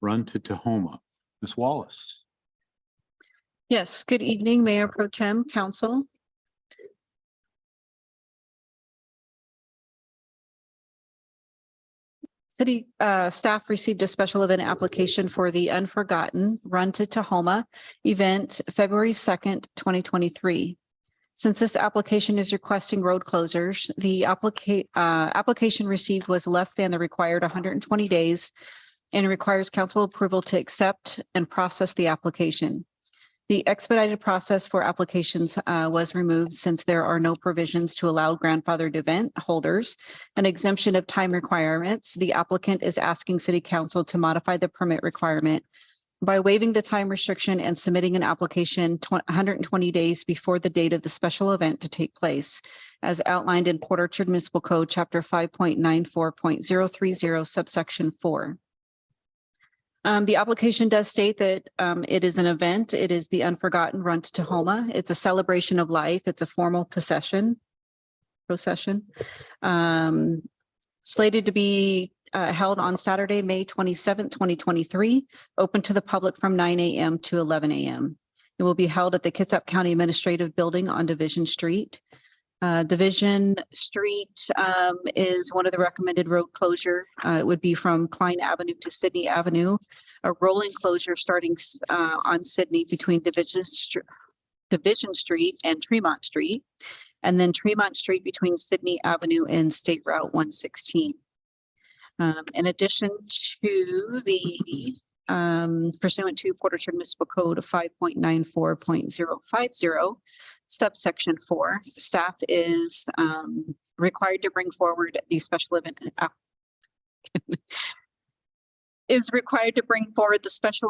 run to Tahoma. Ms. Wallace. Yes, good evening, Mayor Pro Tem, Council. City staff received a special event application for the Unforgotten Run to Tahoma event February 2nd, 2023. Since this application is requesting road closures, the application received was less than the required 120 days and requires council approval to accept and process the application. The expedited process for applications was removed since there are no provisions to allow grandfathered event holders an exemption of time requirements. The applicant is asking City Council to modify the permit requirement by waiving the time restriction and submitting an application 120 days before the date of the special event to take place, as outlined in Port Orchard Municipal Code, Chapter 5.94.030, subsection 4. The application does state that it is an event. It is the Unforgotten Run to Tahoma. It's a celebration of life. It's a formal procession, slated to be held on Saturday, May 27th, 2023, open to the public from 9 a.m. to 11 a.m. It will be held at the Kitsap County Administrative Building on Division Street. Division Street is one of the recommended road closure. It would be from Klein Avenue to Sydney Avenue, a rolling closure starting on Sydney between Division Street and Tremont Street, and then Tremont Street between Sydney Avenue and State Route 116. In addition to the pursuant to Port Orchard Municipal Code of 5.94.050, subsection 4, staff is required to bring forward the special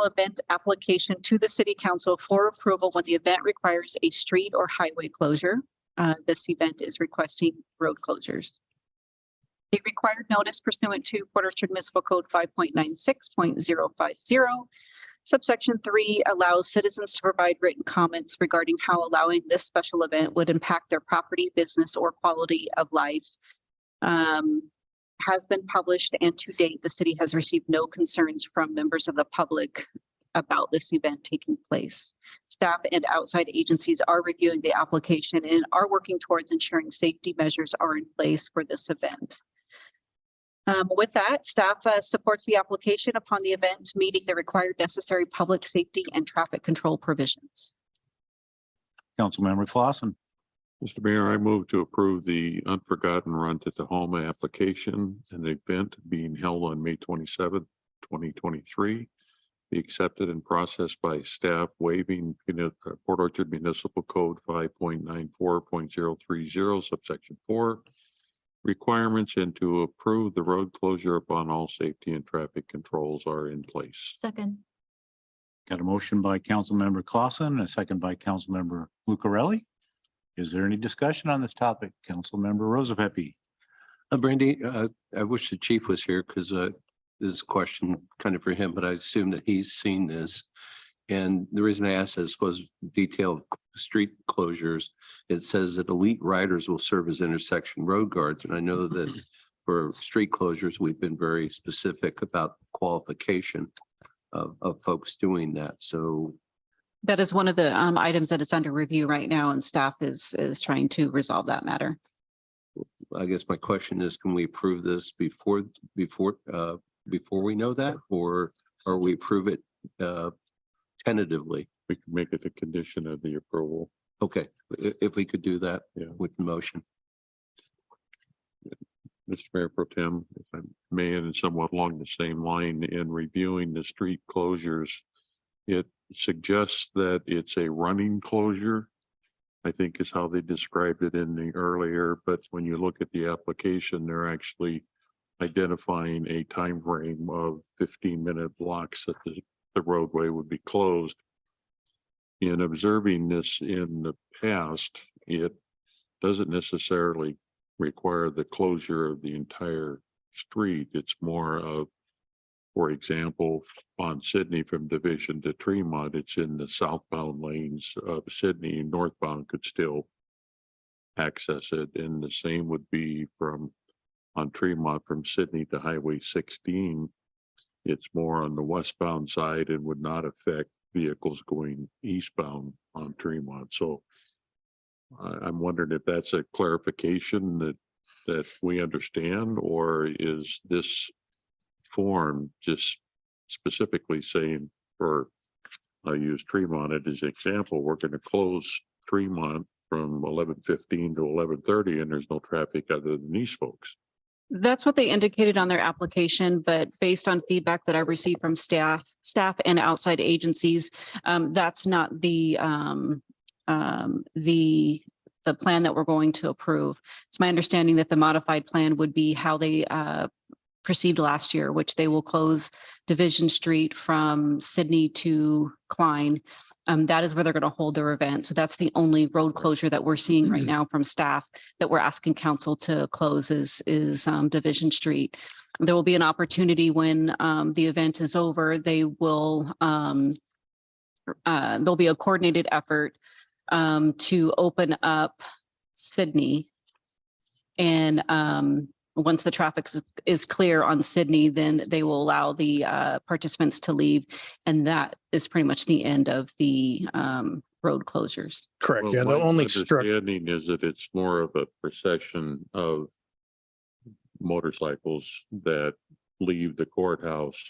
event application to the City Council for approval when the event requires a street or highway closure. This event is requesting road closures. The required notice pursuant to Port Orchard Municipal Code 5.96.050, subsection 3 allows citizens to provide written comments regarding how allowing this special event would impact their property, business, or quality of life. Has been published, and to date, the city has received no concerns from members of the public about this event taking place. Staff and outside agencies are reviewing the application and are working towards ensuring safety measures are in place for this event. With that, staff supports the application upon the event meeting the required necessary public safety and traffic control provisions. Councilmember Clausen. Mr. Mayor, I move to approve the Unforgotten Run to Tahoma application and the event being held on May 27th, 2023. Be accepted and processed by staff waiving Port Orchard Municipal Code 5.94.030, subsection 4. Requirements, and to approve the road closure upon all safety and traffic controls are in place. Second. Got a motion by Councilmember Clausen and a second by Councilmember Lucarelli. Is there any discussion on this topic? Councilmember Rosapepe. Brandy, I wish the chief was here because this is a question kind of for him, but I assume that he's seen this. And the reason I asked this was detailed street closures. It says that elite riders will serve as intersection road guards. And I know that for street closures, we've been very specific about qualification of folks doing that. So That is one of the items that is under review right now, and staff is trying to resolve that matter. I guess my question is, can we approve this before we know that, or we approve it tentatively? We can make it a condition of the approval. Okay, if we could do that, Yeah. with the motion. Mr. Mayor Pro Tem, if I may, and somewhat along the same line, in reviewing the street closures, it suggests that it's a running closure, I think is how they described it in the earlier, but when you look at the application, they're actually identifying a time frame of 15-minute blocks that the roadway would be closed. In observing this in the past, it doesn't necessarily require the closure of the entire street. It's more of, for example, on Sydney from Division to Tremont, it's in the southbound lanes of Sydney. Northbound could still access it. And the same would be on Tremont from Sydney to Highway 16. it's more on the westbound side and would not affect vehicles going eastbound on Tremont. So I'm wondering if that's a clarification that we understand, or is this form just specifically saying, for, I'll use Tremont as an example, we're going to close Tremont from 11:15 to 11:30 and there's no traffic other than these folks. That's what they indicated on their application, but based on feedback that I received from staff and outside agencies, that's not the plan that we're going to approve. It's my understanding that the modified plan would be how they proceeded last year, which they will close Division Street from Sydney to Klein. That is where they're going to hold their event. So that's the only road closure that we're seeing right now from staff that we're asking council to close is Division Street. There will be an opportunity when the event is over. They will there'll be a coordinated effort to open up Sydney. And once the traffic is clear on Sydney, then they will allow the participants to leave. And that is pretty much the end of the road closures. Correct. Well, Yeah, the my only structure, understanding is that it's more of a procession of motorcycles that leave the courthouse,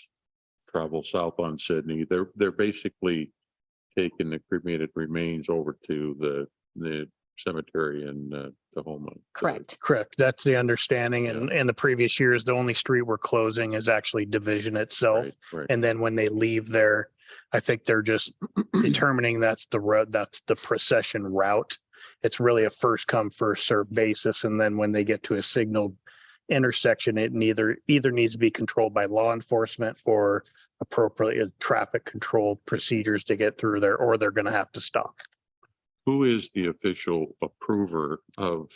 travel south on Sydney. They're basically taking the cremated remains over to the cemetery in Tahoma. Correct. correct. That's the understanding. And in the previous years, the only street we're closing is actually Division itself. Right, right. And then when they leave there, I think they're just determining that's the road, that's the procession route. It's really a first come, first served basis. And then when they get to a signaled intersection, it either needs to be controlled by law enforcement or appropriate traffic control procedures to get through there, or they're going to have to stop. Who is the official approver of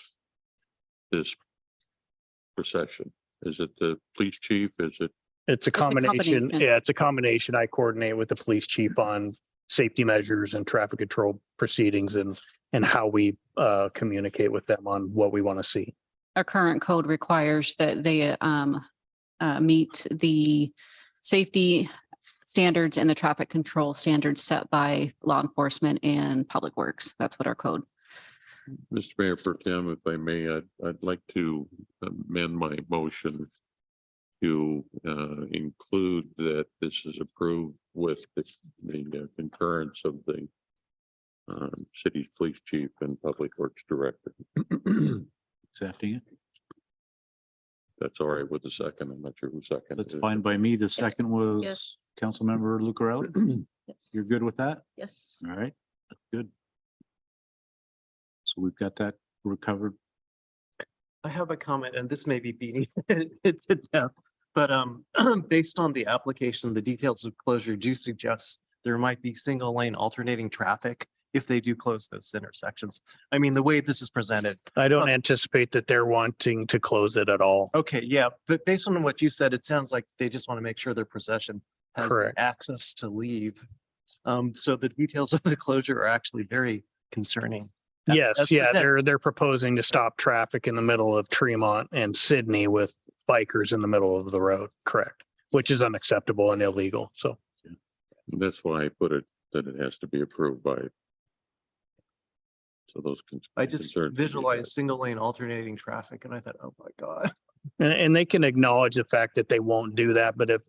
this procession? Is it the police chief? Is it? It's a combination. combination. Yeah, it's a combination. I coordinate with the police chief on safety measures and traffic control proceedings and how we communicate with them on what we want to see. Our current code requires that they meet the safety standards and the traffic control standards set by law enforcement and public works. That's what our code. Mr. Mayor Pro Tem, if I may, I'd like to amend my motion to include that this is approved with the concurrence of the city's police chief and public works director. Accepting it. That's all right with the second. I'm not sure who seconded That's it. fine by me. The second was Yes. Councilmember Lucarelli. Yes. You're good with that? Yes. All right, that's good. So we've got that recovered. I have a comment, and this may be beating it to death, but based on the application, the details of closure do suggest there might be single lane alternating traffic if they do close those intersections. I mean, the way this is presented. I don't anticipate that they're wanting to close it at all. Okay, yeah, but based on what you said, it sounds like they just want to make sure their possession has the Correct. access to leave. So the details of the closure are actually very concerning. Yes, As yeah, presented. they're proposing to stop traffic in the middle of Tremont and Sydney with bikers in the middle of the road, correct? Which is unacceptable and illegal, so. That's why I put it, that it has to be approved by. So those. I just concerns can be visualized addressed. single lane alternating traffic and I thought, oh my God. And they can acknowledge the fact that they won't do that, but if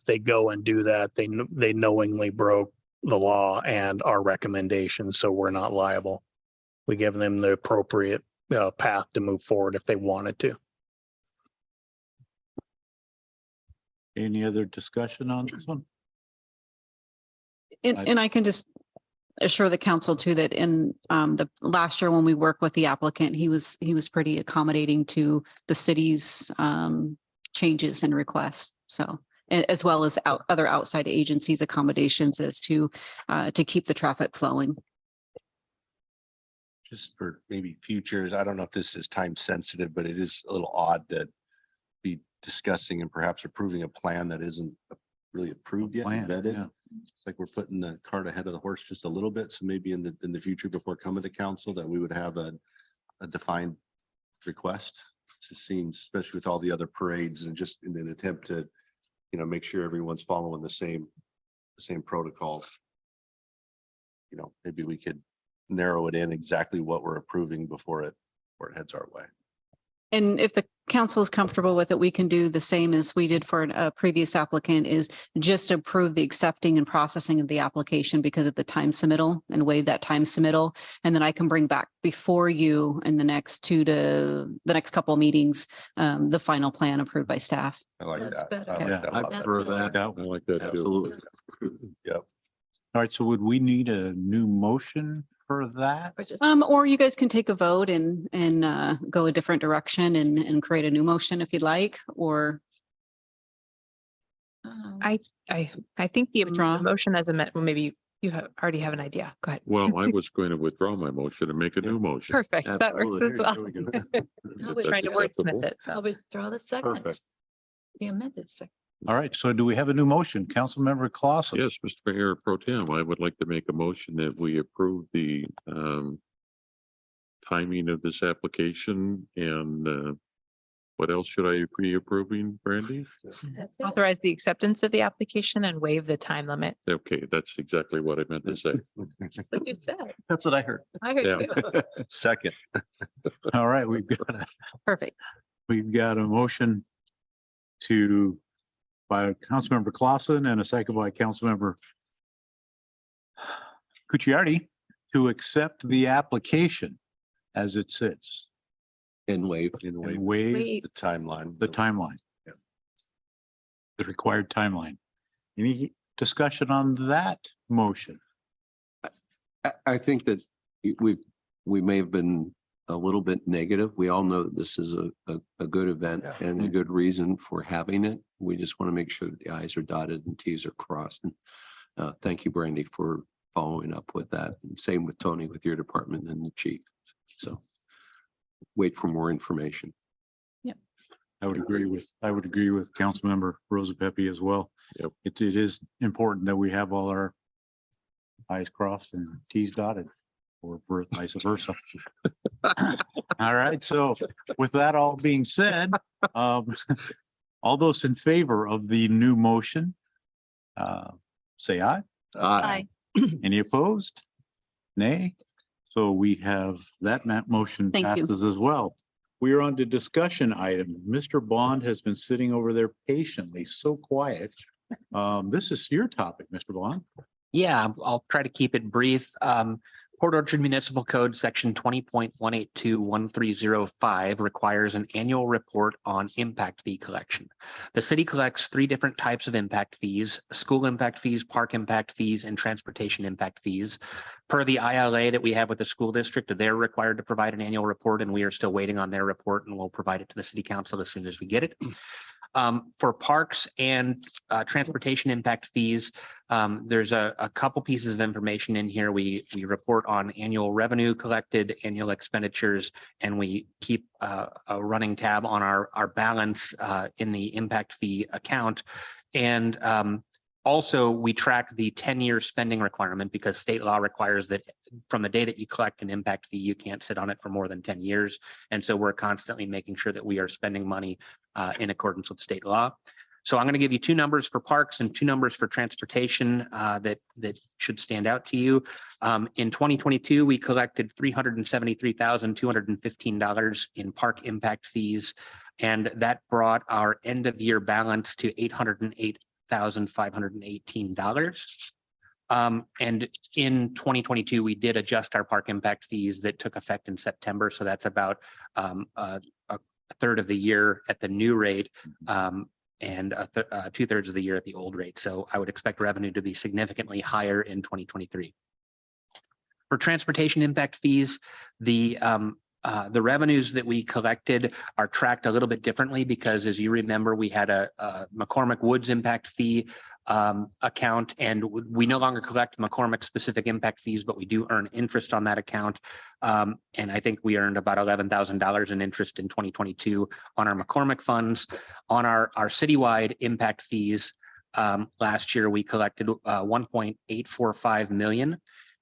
they go and do that, they knowingly broke the law and our recommendations, so we're not liable. We give them the appropriate path to move forward if they wanted to. Any other discussion on this one? And I can just assure the council too, that in the last year when we worked with the applicant, he was pretty accommodating to the city's changes and requests. So, as well as other outside agencies accommodations as to keep the traffic flowing. Just for maybe futures, I don't know if this is time sensitive, but it is a little odd to be discussing and perhaps approving a plan that isn't really approved yet, Plan, vetted. yeah. It's like we're putting the cart ahead of the horse just a little bit. So maybe in the future, before coming to council, that we would have a defined request. It seems, especially with all the other parades and just in an attempt to make sure everyone's following the same protocol. Maybe we could narrow it in exactly what we're approving before it heads our way. And if the council is comfortable with it, we can do the same as we did for a previous applicant, is just approve the accepting and processing of the application because of the time submittal and waive that time submittal. And then I can bring back before you in the next couple of meetings, the final plan approved by staff. I like That's that. better. I like Yeah. that a I lot prefer better. that. I like that too. Absolutely. All right, so would we need a new motion for that? Or just, Or you guys can take a vote and go a different direction and create a new motion if you'd like, or I think the Withdraw. motion as a, well, maybe you already have an idea. Go ahead. Well, I was going to withdraw my motion and make a new motion. Perfect. That works Absolutely. as There well. we go. I If was trying to that's wordsmith acceptable. it. So. I'll withdraw the second. Perfect. The amended second. All right, so do we have a new motion? Councilmember Clausen? Yes, Mr. Mayor Pro Tem, I would like to make a motion that we approve the timing of this application and what else should I be approving, Brandy? That's it. Authorize the acceptance of the application and waive the time limit. Okay, that's exactly what I meant to say. What you said. That's what I heard. I heard Yeah. you. Second, All right, we've perfect. got a motion by Councilmember Clausen and a second by Councilmember Cucciardi to accept the application as it sits And waive. in and the waive Wait, the timeline. the timeline. Yeah. The required timeline. Any discussion on that motion? I think that we may have been a little bit negative. We all know that this is a good event Yeah. and a good reason for having it. We just want to make sure that the i's are dotted and t's are crossed. And thank you, Brandy, for following up with that. And same with Tony, with your department and the chief. So wait for more information. I would agree with Councilmember Rosa Pepe as well. Yep. It is important that we have all our i's crossed and t's dotted, or vice versa. All right, so with that all being said, all those in favor of the new motion, say aye. Aye. Any opposed? Nay. So we have that motion Thank you. passes as well. We are on to discussion item. Mr. Bond has been sitting over there patiently, so quiet. This is your topic, Mr. Bond. Yeah, I'll try to keep it brief. Port Orchard Municipal Code, section 20.1821305 requires an annual report on impact fee collection. The city collects 3 different types of impact fees: school impact fees, park impact fees, and transportation impact fees. Per the ILA that we have with the school district, they're required to provide an annual report, and we are still waiting on their report, and we'll provide it to the city council as soon as we get it. For parks and transportation impact fees, there's a couple pieces of information in here. We report on annual revenue collected, annual expenditures, and we keep a running tab on our balance in the impact fee account. And also, we track the 10-year spending requirement because state law requires that from the day that you collect an impact fee, you can't sit on it for more than 10 years. And so we're constantly making sure that we are spending money in accordance with state law. So I'm going to give you 2 numbers for parks and 2 numbers for transportation that should stand out to you. In 2022, we collected $373,215 in park impact fees, and that brought our end of year balance to $808,518. And in 2022, we did adjust our park impact fees that took effect in September. So that's about a third of the year at the new rate, and 2/3 of the year at the old rate. So I would expect revenue to be significantly higher in 2023. For transportation impact fees, the revenues that we collected are tracked a little bit differently because, as you remember, we had a McCormick Woods impact fee account, and we no longer collect McCormick specific impact fees, but we do earn interest on that account. And I think we earned about $11,000 in interest in 2022 on our McCormick funds. On our citywide impact fees, last year we collected 1.845 million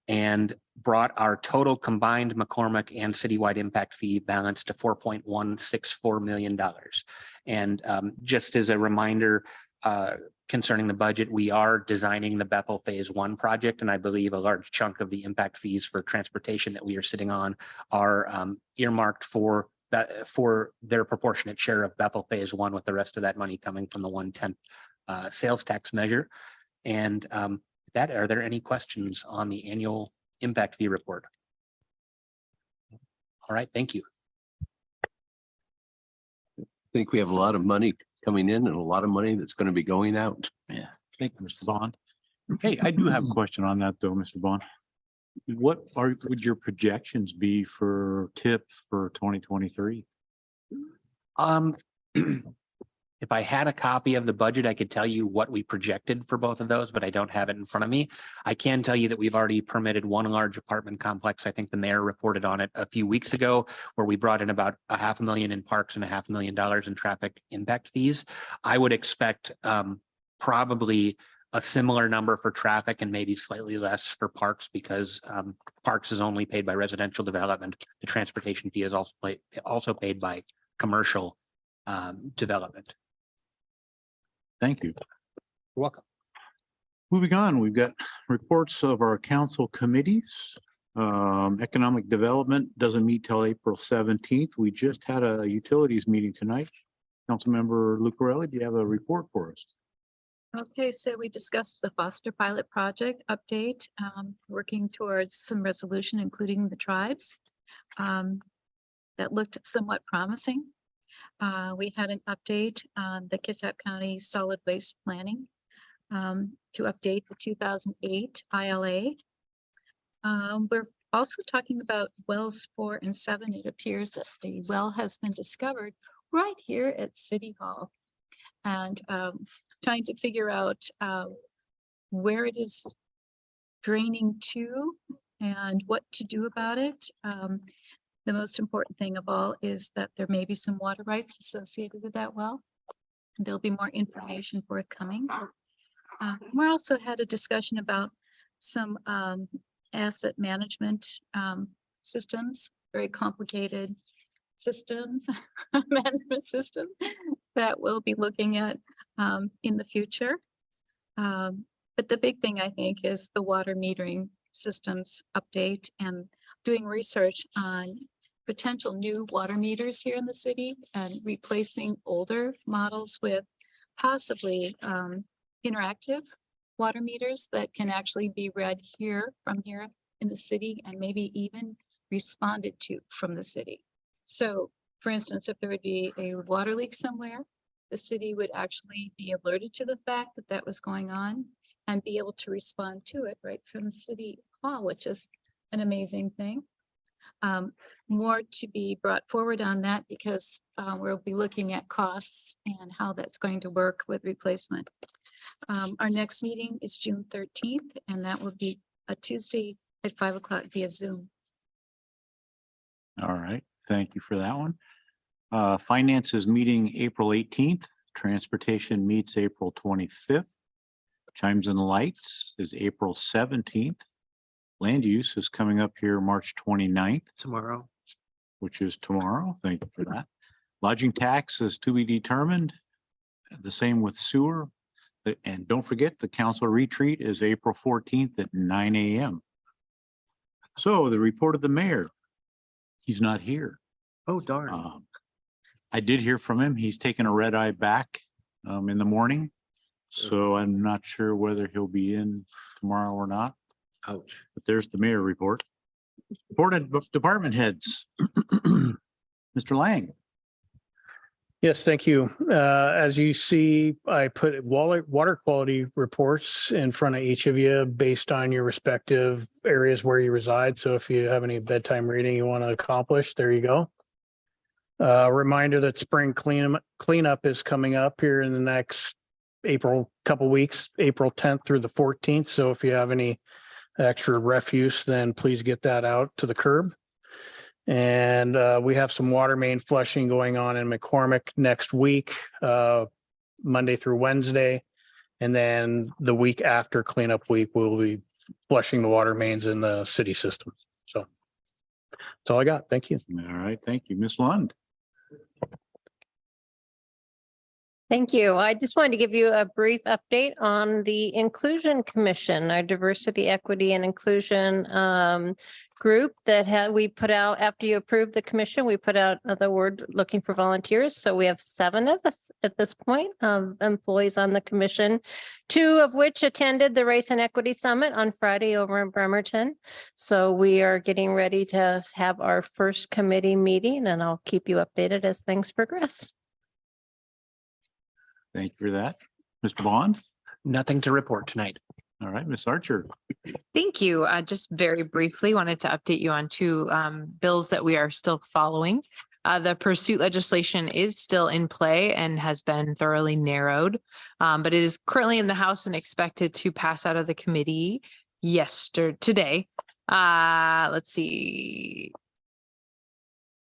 and brought our total combined McCormick and citywide impact fee balance to $4.164 million. And just as a reminder, concerning the budget, we are designing the Bethel Phase 1 project, and I believe a large chunk of the impact fees for transportation that we are sitting on are earmarked for that, for their proportionate share of Bethel Phase 1, with the rest of that money coming from the 1/10 sales tax measure. And that, are there any questions on the annual impact fee report? All right, thank you. I think we have a lot of money coming in and a lot of money that's going to be going out. Yeah, thank you, Mr. Bond. Hey, I do have a question on that though, Mr. Bond. What would your projections be for TIP for 2023? If I had a copy of the budget, I could tell you what we projected for both of those, but I don't have it in front of me. I can tell you that we've already permitted one large apartment complex. I think the mayor reported on it a few weeks ago, where we brought in about $500,000 in parks and $500,000 in traffic impact fees. I would expect probably a similar number for traffic and maybe slightly less for parks, because parks is only paid by residential development. The transportation fee is also paid by commercial development. Thank you. You're welcome. Moving on, we've got reports of our council committees. Economic Development doesn't meet till April 17th. We just had a utilities meeting tonight. Councilmember Lucarelli, do you have a report for us? Okay, so we discussed the Foster Pilot Project update, working towards some resolution, including the tribes. That looked somewhat promising. We had an update on the Kitsap County Solid Waste Planning to update the 2008 ILA. We're also talking about wells 4 and 7. It appears that a well has been discovered right here at City Hall, and trying to figure out where it is draining to and what to do about it. The most important thing of all is that there may be some water rights associated with that well. There'll be more information forthcoming. We also had a discussion about some asset management systems, very complicated systems, management system that we'll be looking at in the future. But the big thing, I think, is the water metering systems update and doing research on potential new water meters here in the city and replacing older models with possibly interactive water meters that can actually be read here from here in the city and maybe even responded to from the city. So for instance, if there would be a water leak somewhere, the city would actually be alerted to the fact that that was going on and be able to respond to it right from the city hall, which is an amazing thing. More to be brought forward on that, because we'll be looking at costs and how that's going to work with replacement. Our next meeting is June 13th, and that will be a Tuesday at 5 o'clock via Zoom. All right, thank you for that one. Finance is meeting April 18th. Transportation meets April 25th. Chimes and Lights is April 17th. Land use is coming up here March 29th, Tomorrow. which is tomorrow. Thank you for that. Lodging tax is to be determined. The same with sewer. And don't forget, the council retreat is April 14th at 9 a.m. So the report of the mayor, he's not here. Oh, darn. I did hear from him. He's taking a red eye back in the morning. So I'm not sure whether he'll be in tomorrow or not. Ouch. But there's the mayor report. Report of department heads. Mr. Lang. Yes, thank you. As you see, I put water quality reports in front of each of you based on your respective areas where you reside. So if you have any bedtime reading you want to accomplish, there you go. Reminder that spring cleanup is coming up here in the next couple weeks, April 10th through the 14th. So if you have any extra refuse, then please get that out to the curb. And we have some water main flushing going on in McCormick next week, Monday through Wednesday. And then the week after cleanup week, we'll be flushing the water mains in the city system. So that's all I got. Thank you. All right, thank you. Ms. Lund. Thank you. I just wanted to give you a brief update on the Inclusion Commission, our diversity, equity, and inclusion group that we put out after you approved the commission. We put out the word looking for volunteers. So we have 7 of us at this point, employees on the commission, 2 of which attended the Race and Equity Summit on Friday over in Bremerton. So we are getting ready to have our first committee meeting, and I'll keep you updated as things progress. Thank you for that. Mr. Bond? Nothing to report tonight. All right, Ms. Archer. Thank you. Just very briefly wanted to update you on 2 bills that we are still following. The pursuit legislation is still in play and has been thoroughly narrowed, but it is currently in the House and expected to pass out of the committee today. Let's see.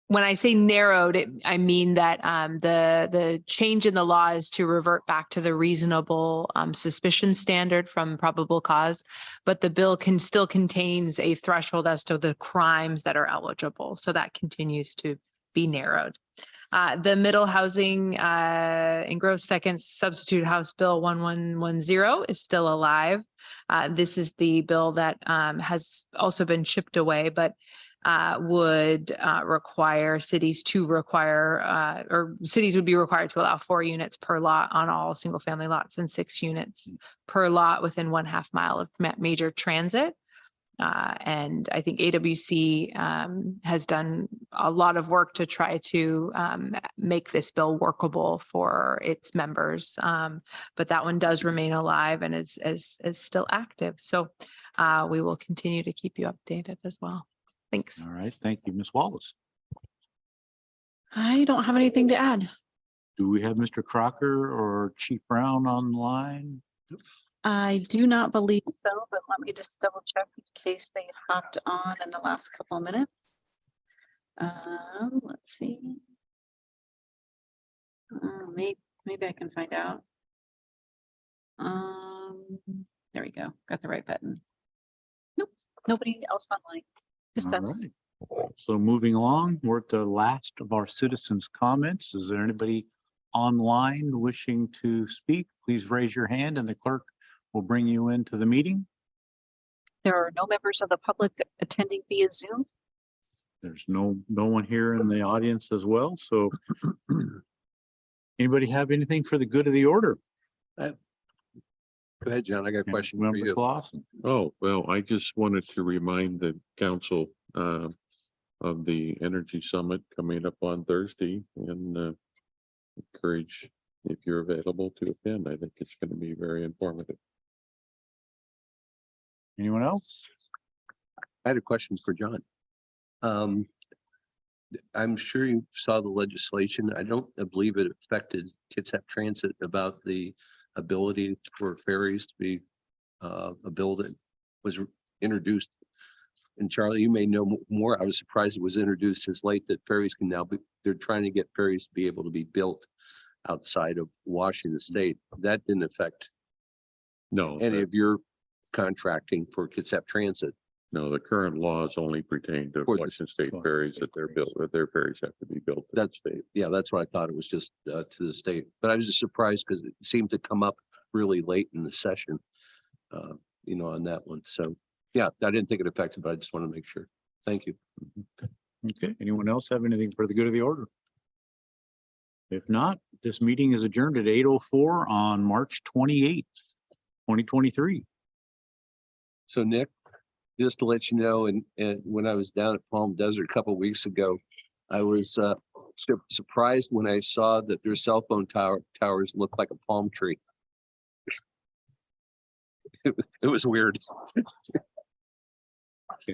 When I say narrowed, I mean that the change in the law is to revert back to the reasonable suspicion standard from probable cause, but the bill still contains a threshold as to the crimes that are eligible. So that continues to be narrowed. The Middle Housing and Growth Second Substitute House Bill 1110 is still alive. This is the bill that has also been chipped away, but would require cities to require, or cities would be required to allow 4 units per lot on all single family lots and 6 units per lot within 1/2 mile of major transit. And I think AWC has done a lot of work to try to make this bill workable for its members. But that one does remain alive and is still active. So we will continue to keep you updated as well. Thanks. All right, thank you, Ms. Wallace. I don't have anything to add. Do we have Mr. Crocker or Chief Brown online? I do not believe so, but let me just double check in case they hopped on in the last couple of minutes. Let's see. Maybe I can find out. There we go. Got the right button. Nope, nobody else online. Just All us. right. So moving along, we're at the last of our citizens' comments. Is there anybody online wishing to speak? Please raise your hand and the clerk will bring you into the meeting. There are no members of the public attending via Zoom. There's no one here in the audience as well. So anybody have anything for the good of the order? Go ahead, John. I got a question for Member you. Clausen. Oh, well, I just wanted to remind the council of the Energy Summit coming up on Thursday and encourage if you're available to attend. I think it's going to be very informative. Anyone else? I had a question for John. I'm sure you saw the legislation. I don't believe it affected Kitsap Transit about the ability for ferries to be a bill that was introduced. And Charlie, you may know more. I was surprised it was introduced as late that ferries can now be, they're trying to get ferries to be able to be built outside of Washington State. That didn't affect No, any of your contracting for Kitsap Transit. no, the current laws only pertain to For the- Washington State ferries that they're built, that their ferries have to be built. in the That's state. Yeah, that's what I thought. It was just to the state, but I was just surprised because it seemed to come up really late in the session. On that one. So, yeah, I didn't think it affected, but I just want to make sure. Thank you. Okay, anyone else have anything for the good of the order? If not, this meeting is adjourned at 8:04 on March 28th, 2023. So Nick, just to let you know, and when I was down at Palm Desert a couple of weeks ago, I was surprised when I saw that their cell phone towers look like a palm tree. It was weird.